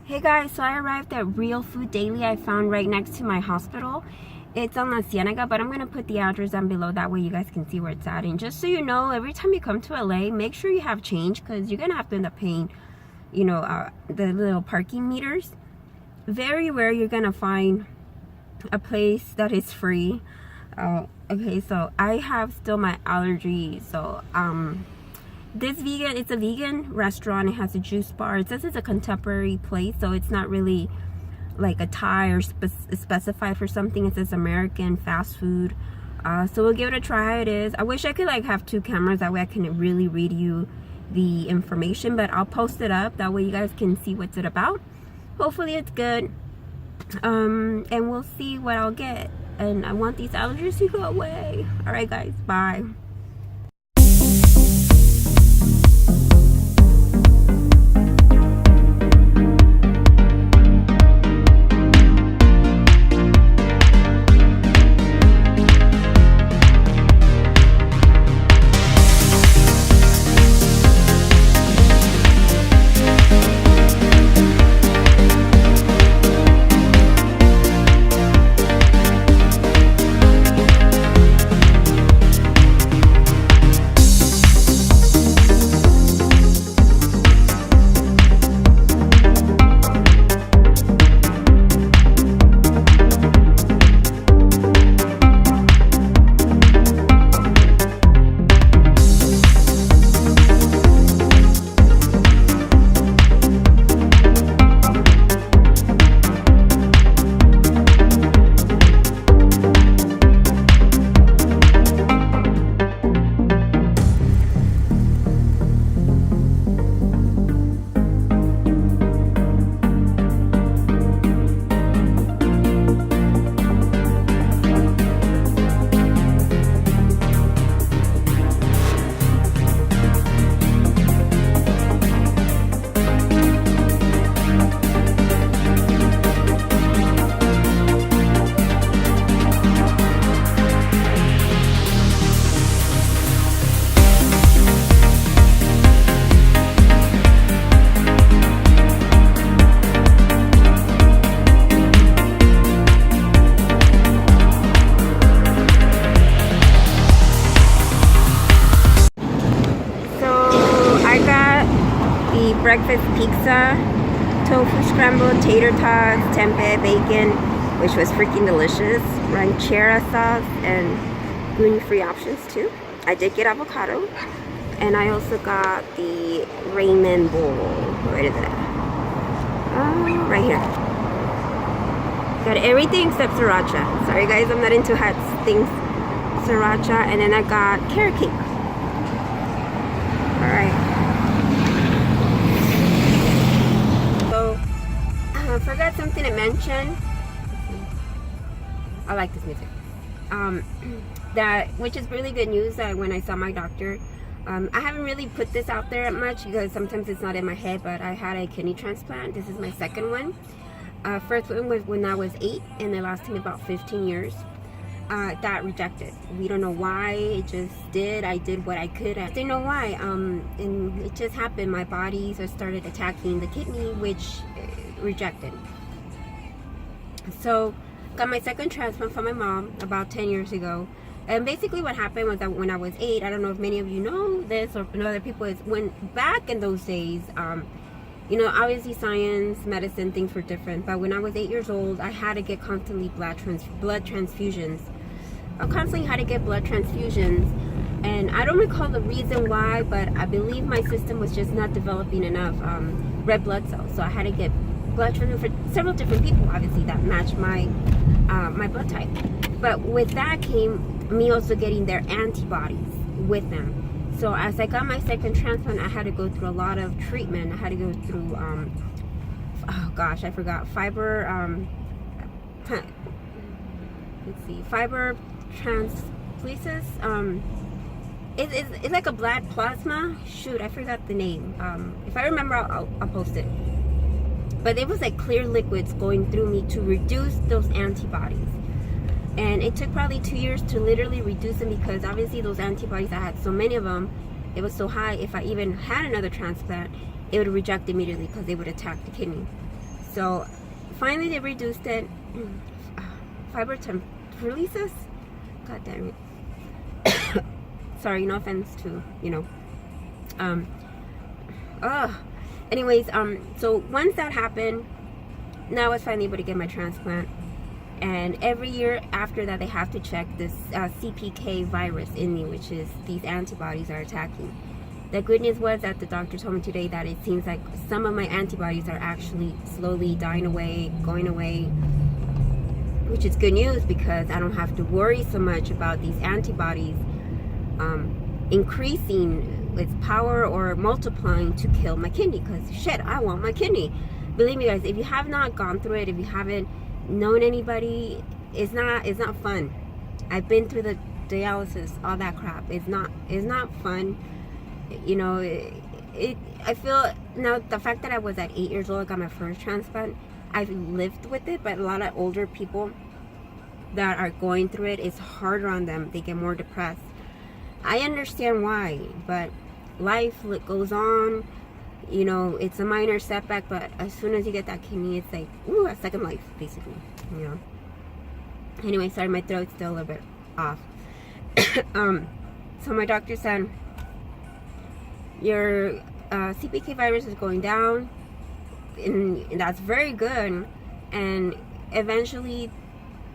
Hey guys, so I arrived at Real Food Daily. I found right next to my hospital. It's on La Cienega, but I'm going to put the address down below. That way you guys can see where it's at. And just so you know, every time you come to LA, make sure you have change because you're going to have to end up paying, the little parking meters. Very rare you're going to find a place that is free. Okay, so I have still my allergies. So, it's a vegan restaurant. It has a juice bar. It says it's a contemporary place, so it's not really like a Thai or specified for something. It says American fast food. So we'll give it a try how it is. I wish I could have two cameras, that way I can really read you the information, but I'll post it up, that way you guys can see what's it about. Hopefully it's good. And we'll see what I'll get. And I want these allergies to go away. Alright guys, bye. Breakfast pizza, tofu scrambled, tater tots, tempeh, bacon, which was freaking delicious, ranchera sauce, and gluten-free options too. I did get avocado, and I also got the ramen bowl. Where is it? Right here. Got everything except sriracha. Sorry guys, I'm not into hot things. Sriracha, and then I got carrot cake. All right. I forgot something to mention. I like this music. Which is really good news, that when I saw my doctor, I haven't really put this out there much because sometimes it's not in my head, but I had a kidney transplant. This is my second one. First one was when I was 8, and it lasted me about 15 years. That rejected. We don't know why. It just did. I did what I could. I didn't know why. And it just happened. My body just started attacking the kidney, which rejected. So got my second transplant from my mom about 10 years ago. And basically what happened was that when I was 8, I don't know if many of you know this or know other people, is when back in those days, obviously science, medicine, things were different. But when I was 8 years old, I had to get constantly blood transfusions. I constantly had to get blood transfusions. And I don't recall the reason why, but I believe my system was just not developing enough red blood cells. So I had to get blood transfusion for several different people, obviously, that matched my my blood type. But with that came me also getting their antibodies with them. So as I got my second transplant, I had to go through a lot of treatment. I had to go through I forgot, fiber transplesis. It's like a blood plasma. Shoot, I forgot the name. If I remember, I'll post it. But it was like clear liquids going through me to reduce those antibodies. And it took probably 2 years to literally reduce them, because obviously those antibodies, I had so many of them, it was so high, if I even had another transplant, it would reject immediately because they would attack the kidney. So finally they reduced it. Plasmapheresis. God damn it. Sorry, no offense to, anyways, so once that happened, now I was finally able to get my transplant. And every year after that, they have to check this CPK virus in me, which is these antibodies are attacking. The good news was that the doctor told me today that it seems like some of my antibodies are actually slowly dying away, going away, which is good news because I don't have to worry so much about these antibodies increasing its power or multiplying to kill my kidney, because shit, I want my kidney. Believe me guys, if you have not gone through it, if you haven't known anybody, it's not fun. I've been through the dialysis, all that crap. It's not fun. I feel now the fact that I was at 8 years old, I got my first transplant, I've lived with it, but a lot of older people that are going through it, it's harder on them. They get more depressed. I understand why, but life goes on. It's a minor setback, but as soon as you get that kidney, it's like, ooh, a second life, basically, Anyway, sorry, my throat's still a little bit off. So my doctor said, your CPK virus is going down, and that's very good, and eventually,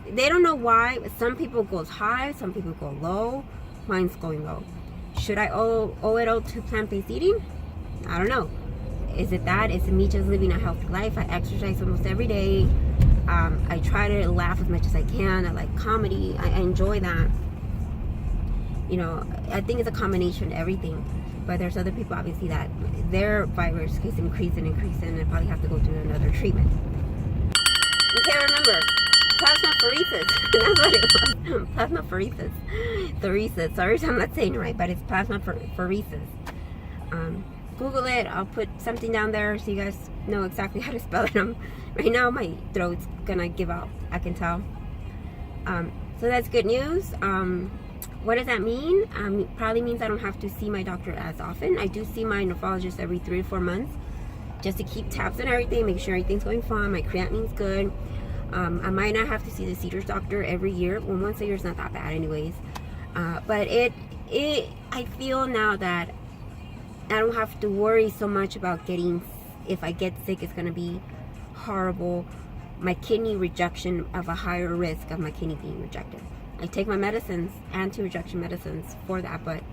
they don't know why, but some people goes high, some people go low. Mine's going low. Should I owe it all to plant-based eating? I don't know. Is it that? Is it me just living a healthy life? I exercise almost every day. I try to laugh as much as I can. I like comedy. I enjoy that. I think it's a combination of everything. But there's other people, obviously, that their virus keeps increasing, and probably have to go through another treatment. Okay, remember, plasmapheresis. That's what it was. Plasmapheresis. Theresis. Sorry if I'm not saying it right, but it's plasmapheresis. Google it. I'll put something down there so you guys know exactly how to spell it. Right now my throat's gonna give out, I can tell. So that's good news. What does that mean? Probably means I don't have to see my doctor as often. I do see my nephrologist every 3 to 4 months just to keep tabs on everything, make sure everything's going fine, my creatinine's good. I might not have to see the Cedar doctor every year. Well, once a year is not that bad anyways. But I feel now that I don't have to worry so much about if I get sick, it's going to be horrible. My kidney rejection of a higher risk of my kidney being rejected. I take my medicines, anti-rejection medicines for that, but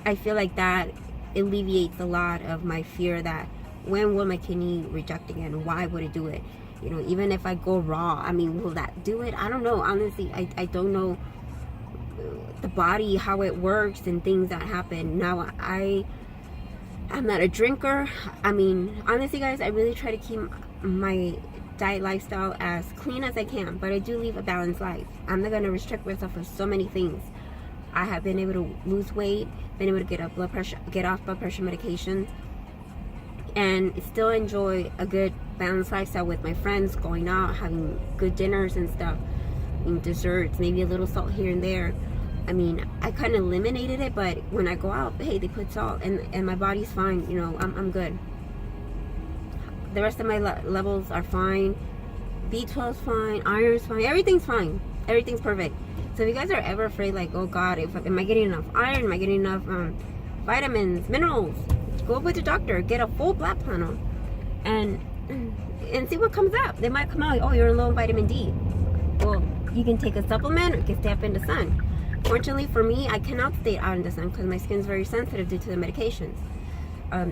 I feel like that alleviates a lot of my fear that when will my kidney reject again? Why would it do it? Even if I go raw, will that do it? I don't know. Honestly, I don't know the body, how it works and things that happen. Now, I'm not a drinker. Honestly, guys, I really try to keep my diet lifestyle as clean as I can, but I do live a balanced life. I'm not going to restrict myself for so many things. I have been able to lose weight, been able to get off blood pressure medications, and still enjoy a good balanced lifestyle with my friends, going out, having good dinners and stuff, desserts, maybe a little salt here and there. I kind of eliminated it, but when I go out, hey, they put salt, and my body's fine. I'm good. The rest of my levels are fine. B12's fine, iron's fine, everything's fine. Everything's perfect. So if you guys are ever afraid, like, oh God, am I getting enough iron? Am I getting enough vitamins, minerals? Go with your doctor. Get a full blood panel, and see what comes up. They might come out like, oh, you're low in vitamin D. Well, you can take a supplement or you can stay up in the sun. Fortunately for me, I cannot stay out in the sun because my skin's very sensitive due to the medications.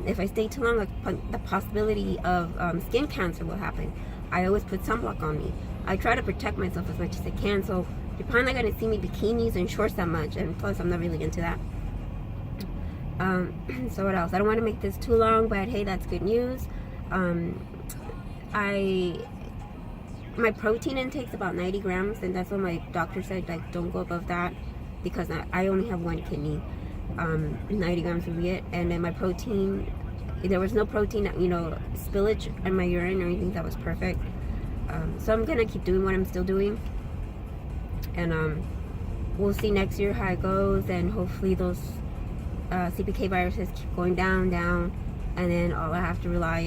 If I stay too long, the possibility of skin cancer will happen. I always put sunblock on me. I try to protect myself as much as I can, so you're probably not going to see me bikinis and shorts that much, and plus I'm not really into that. So what else? I don't want to make this too long, but hey, that's good news. My protein intake's about 90 grams, and that's what my doctor said, like, don't go above that, because I only have one kidney. 90 grams would be it. And then my protein, there was no protein, spillage in my urine or anything. That was perfect. So I'm gonna keep doing what I'm still doing, and we'll see next year how it goes, and hopefully those CPK viruses keep going down, and then all I have to rely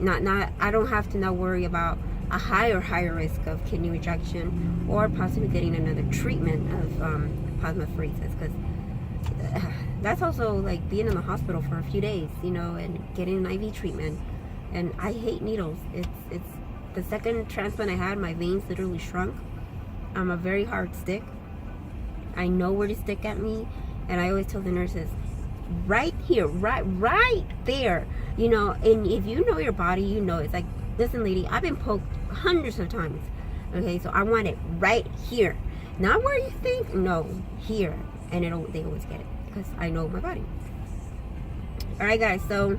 not I don't have to now worry about a higher risk of kidney rejection or possibly getting another treatment of plasmapheresis, because that's also like being in the hospital for a few days, you know, and getting an IV treatment. And I hate needles. It's the second transplant I had, my veins literally shrunk. I'm a very hard stick. I know where to stick at me, and I always tell the nurses, right here, right there, you know. And if you know your body, you know. It's like, listen, lady, I've been poked hundreds of times, okay, so I want it right here, not where you think, no, here. And they always get it because I know my body. All right, guys, so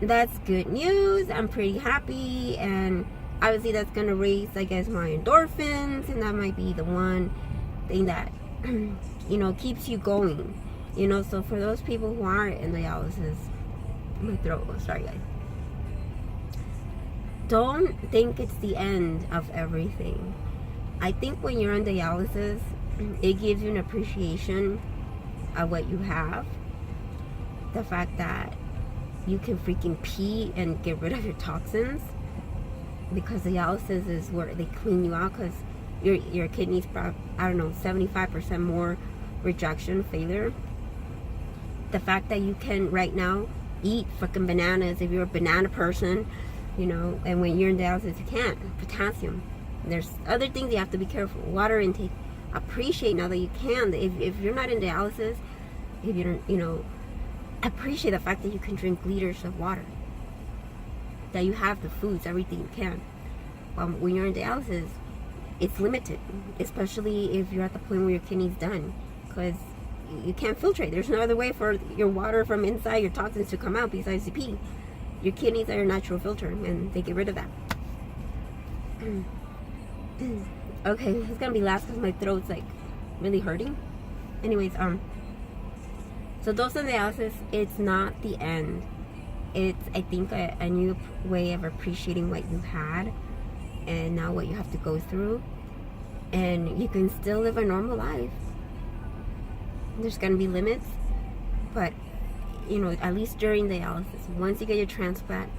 that's good news. I'm pretty happy, and obviously that's gonna raise, I guess, my endorphins, and that might be the one thing that you know, keeps you going, you know. So for those people who aren't in dialysis, my throat, oh, sorry guys, don't think it's the end of everything. I think when you're on dialysis, it gives you an appreciation of what you have. The fact that you can freaking pee and get rid of your toxins, because dialysis is where they clean you out, because your kidneys, I don't know, 75% more rejection, failure. The fact that you can right now eat fucking bananas if you're a banana person, you know, and when you're in dialysis you can't. Potassium. There's other things you have to be careful. Water intake. Appreciate now that you can. If you're not in dialysis, if you don't, you know, appreciate the fact that you can drink liters of water, that you have the foods, everything you can. When you're in dialysis, it's limited, especially if you're at the point where your kidney's done, because you can't filtrate. There's no other way for your water from inside, your toxins, to come out besides the pee. Your kidneys are your natural filter, and they get rid of that. Okay, it's gonna be last because my throat's like really hurting. Anyways, so those on dialysis, it's not the end. It's, I think, a new way of appreciating what you had and now what you have to go through, and you can still live a normal life. There's gonna be limits, but you know, at least during dialysis, once you get your transplant,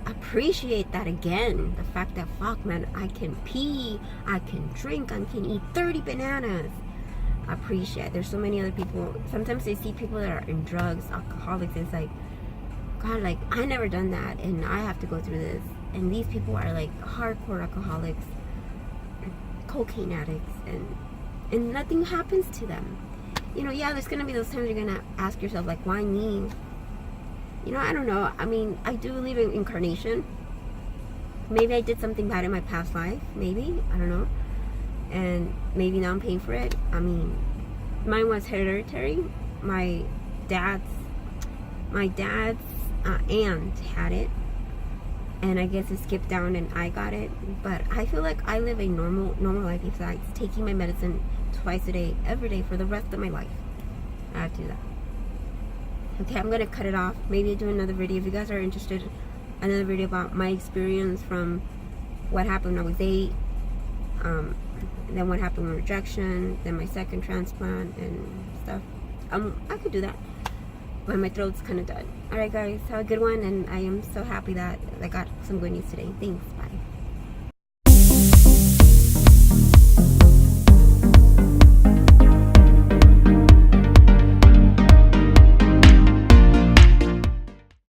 appreciate that again. The fact that, fuck man, I can pee, I can drink, I can eat 30 bananas. Appreciate. There's so many other people. Sometimes they see people that are in drugs, alcoholics, and it's like, God, like, I never done that, and I have to go through this. And these people are like hardcore alcoholics, cocaine addicts, and nothing happens to them. You know, yeah, there's gonna be those times you're gonna ask yourself, like, why me? You know, I don't know. I mean, I do believe in incarnation. Maybe I did something bad in my past life. Maybe, I don't know. And maybe now I'm paying for it. I mean, mine was hereditary. My dad's aunt had it, and I guess it skipped down and I got it. But I feel like I live a normal life besides taking my medicine twice a day, every day, for the rest of my life. I have to do that. Okay, I'm gonna cut it off. Maybe I'll do another video if you guys are interested. Another video about my experience from what happened when I was 8, then what happened with rejection, then my second transplant and stuff. I could do that, but my throat's kind of done. Alright guys, have a good one, and I am so happy that I got some good news today. Thanks.